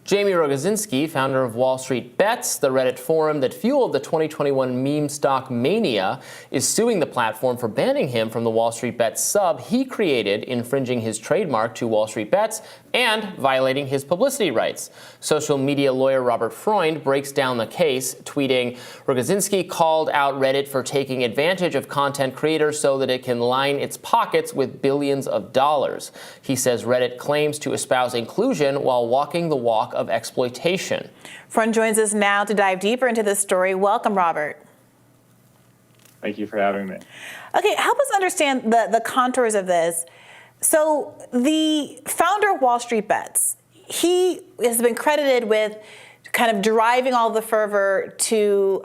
Jamie Rogozinski, founder of WallStreetBets, the Reddit forum that fueled the 2021 meme stock mania, is suing the platform for banning him from the WallStreetBets sub he created, infringing his trademark to WallStreetBets and violating his publicity rights. Social media lawyer Robert Freund breaks down the case, tweeting, Rogozinski called out Reddit for taking advantage of content creators so that it can line its pockets with billions of dollars. He says Reddit claims to espouse inclusion while walking the walk of exploitation. Freund joins us now to dive deeper into this story. Welcome, Robert. Thank you for having me. Okay, help us understand the contours of this. So the founder of WallStreetBets, he has been credited with kind of driving all the fervor to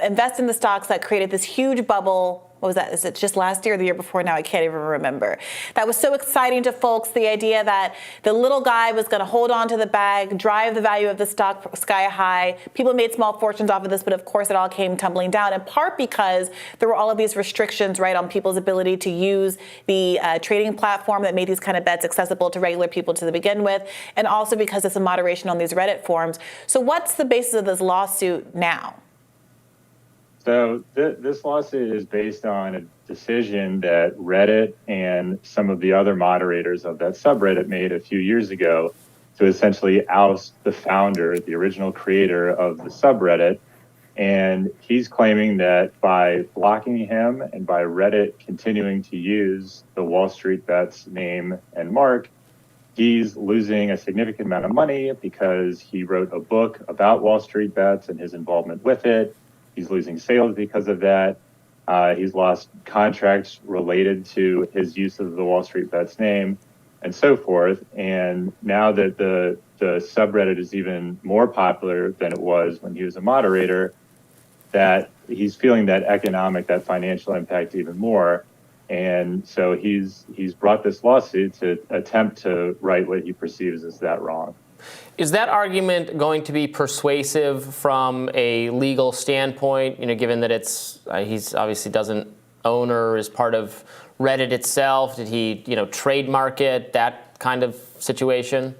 invest in the stocks that created this huge bubble. What was that? Is it just last year or the year before now? I can't even remember. That was so exciting to folks, the idea that the little guy was going to hold on to the bag, drive the value of the stock sky high. People made small fortunes off of this, but of course it all came tumbling down, in part because there were all of these restrictions, right, on people's ability to use the trading platform that made these kind of bets accessible to regular people to begin with, and also because of some moderation on these Reddit forums. So what's the basis of this lawsuit now? So this lawsuit is based on a decision that Reddit and some of the other moderators of that subreddit made a few years ago to essentially oust the founder, the original creator of the subreddit. And he's claiming that by blocking him and by Reddit continuing to use the WallStreetBets name and mark, he's losing a significant amount of money because he wrote a book about WallStreetBets and his involvement with it. He's losing sales because of that. He's lost contracts related to his use of the WallStreetBets name and so forth. And now that the subreddit is even more popular than it was when he was a moderator, that he's feeling that financial impact even more. And so he's brought this lawsuit to attempt to right what he perceives as that wrong. Is that argument going to be persuasive from a legal standpoint, given that he's obviously doesn't own or is part of Reddit itself? Did he, trademark it, that kind of situation?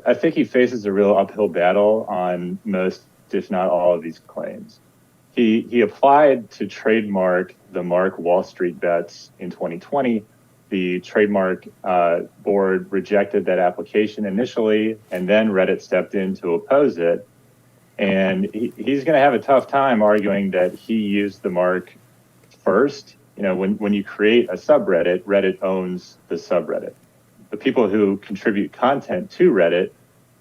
I think he faces a real uphill battle on most, if not all, of these claims. He applied to trademark the mark WallStreetBets in 2020. The trademark board rejected that application initially, and then Reddit stepped in to oppose it. And he's going to have a tough time arguing that he used the mark first. When you create a subreddit, Reddit owns the subreddit. The people who contribute content to Reddit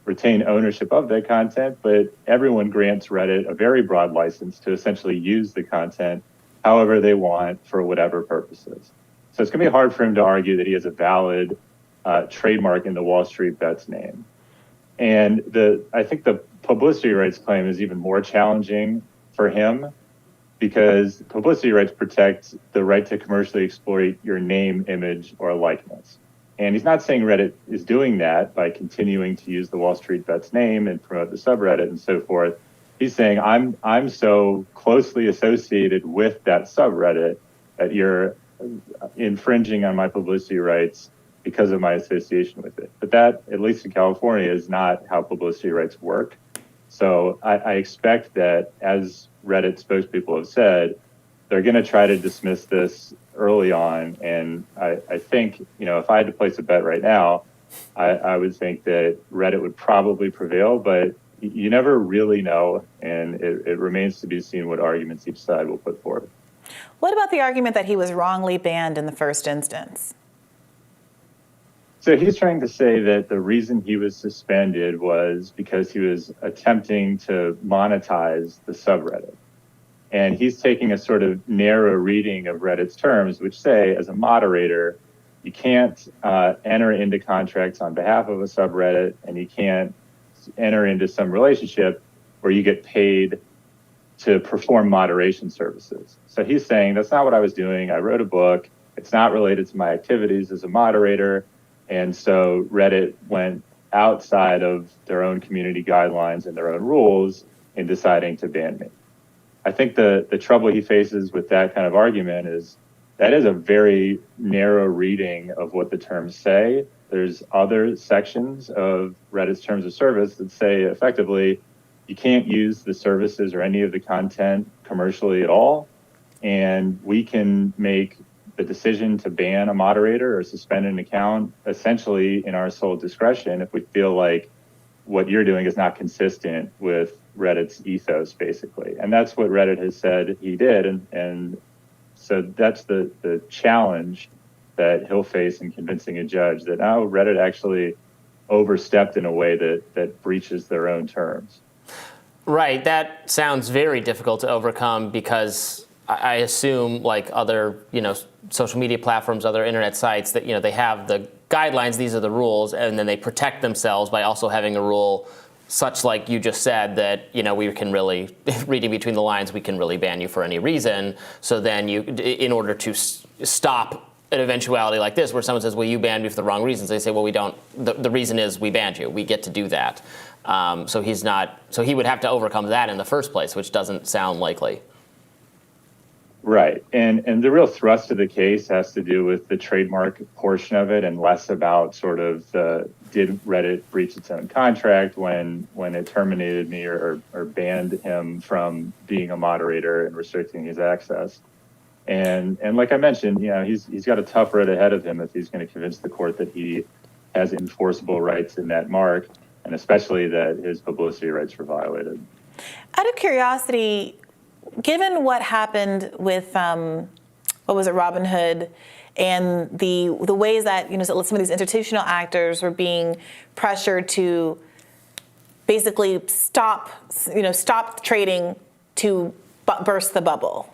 retain ownership of that content, but everyone grants Reddit a very broad license to essentially use the content however they want for whatever purposes. So it's going to be hard for him to argue that he has a valid trademark in the WallStreetBets name. And I think the publicity rights claim is even more challenging for him because publicity rights protect the right to commercially exploit your name, image, or likeness. And he's not saying Reddit is doing that by continuing to use the WallStreetBets name and promote the subreddit and so forth. He's saying, I'm so closely associated with that subreddit that you're infringing on my publicity rights because of my association with it. But that, at least in California, is not how publicity rights work. So I expect that, as Reddit spokespeople have said, they're going to try to dismiss this early on. And I think, if I had to place a bet right now, I would think that Reddit would probably prevail, but you never really know. And it remains to be seen what arguments each side will put forward. What about the argument that he was wrongly banned in the first instance? So he's trying to say that the reason he was suspended was because he was attempting to monetize the subreddit. And he's taking a sort of narrow reading of Reddit's terms, which say, as a moderator, you can't enter into contracts on behalf of a subreddit, and you can't enter into some relationship where you get paid to perform moderation services. So he's saying, that's not what I was doing. I wrote a book. It's not related to my activities as a moderator. And so Reddit went outside of their own community guidelines and their own rules in deciding to ban me. I think the trouble he faces with that kind of argument is that is a very narrow reading of what the terms say. There's other sections of Reddit's terms of service that say effectively you can't use the services or any of the content commercially at all. And we can make the decision to ban a moderator or suspend an account essentially in our sole discretion if we feel like what you're doing is not consistent with Reddit's ethos, basically. And that's what Reddit has said he did. And so that's the challenge that he'll face in convincing a judge that now Reddit actually overstepped in a way that breaches their own terms. Right. That sounds very difficult to overcome because I assume, like other, social media platforms, other internet sites, that, they have the guidelines, these are the rules, and then they protect themselves by also having a rule such like you just said that, we can really, reading between the lines, we can really ban you for any reason. So then in order to stop an eventuality like this where someone says, well, you banned me for the wrong reasons, they say, well, we don't, the reason is we banned you. We get to do that. So he would have to overcome that in the first place, which doesn't sound likely. Right. And the real thrust of the case has to do with the trademark portion of it and less about sort of did Reddit breach its own contract when it terminated me or banned him from being a moderator and restricting his access. And like I mentioned, he's got a tough road ahead of him if he's going to convince the court that he has enforceable rights in that mark, and especially that his publicity rights were violated. Out of curiosity, given what happened with Robinhood and the ways that some of these institutional actors were being pressured to basically stop trading to burst the bubble.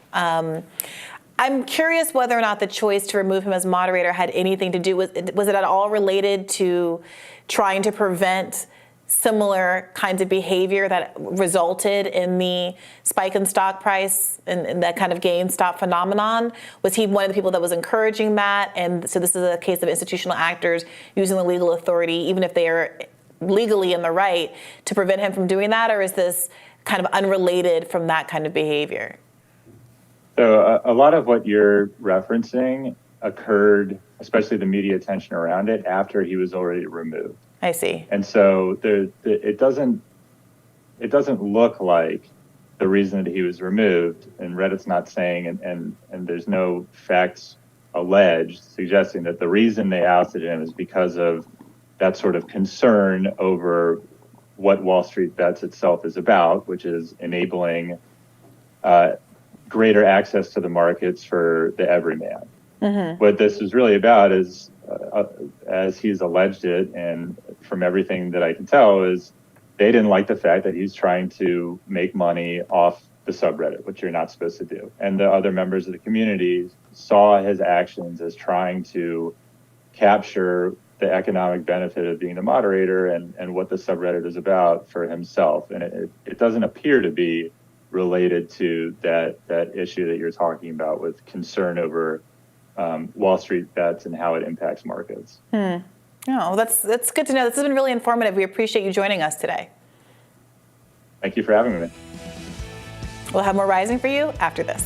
I'm curious whether or not the choice to remove him as moderator had anything to do with, was it at all related to trying to prevent similar kinds of behavior that resulted in the spike in stock price and that kind of GameStop phenomenon? Was he one of the people that was encouraging that? And so this is a case of institutional actors using the legal authority, even if they are legally in the right, to prevent him from doing that? Or is this kind of unrelated from that kind of behavior? So a lot of what you're referencing occurred, especially the media attention around it, after he was already removed. I see. And so it doesn't look like the reason that he was removed, and Reddit's not saying, and there's no facts alleged suggesting that the reason they ousted him is because of that sort of concern over what WallStreetBets itself is about, which is enabling greater access to the markets for the everyman. Mm-hmm. What this is really about is, as he's alleged it, and from everything that I can tell, is they didn't like the fact that he's trying to make money off the subreddit, which you're not supposed to do. And the other members of the community saw his actions as trying to capture the economic benefit of being the moderator and what the subreddit is about for himself. And it doesn't appear to be related to that issue that you're talking about with concern over WallStreetBets and how it impacts markets. No, that's good to know. This has been really informative. We appreciate you joining us today. Thank you for having me. We'll have more Rising for you after this.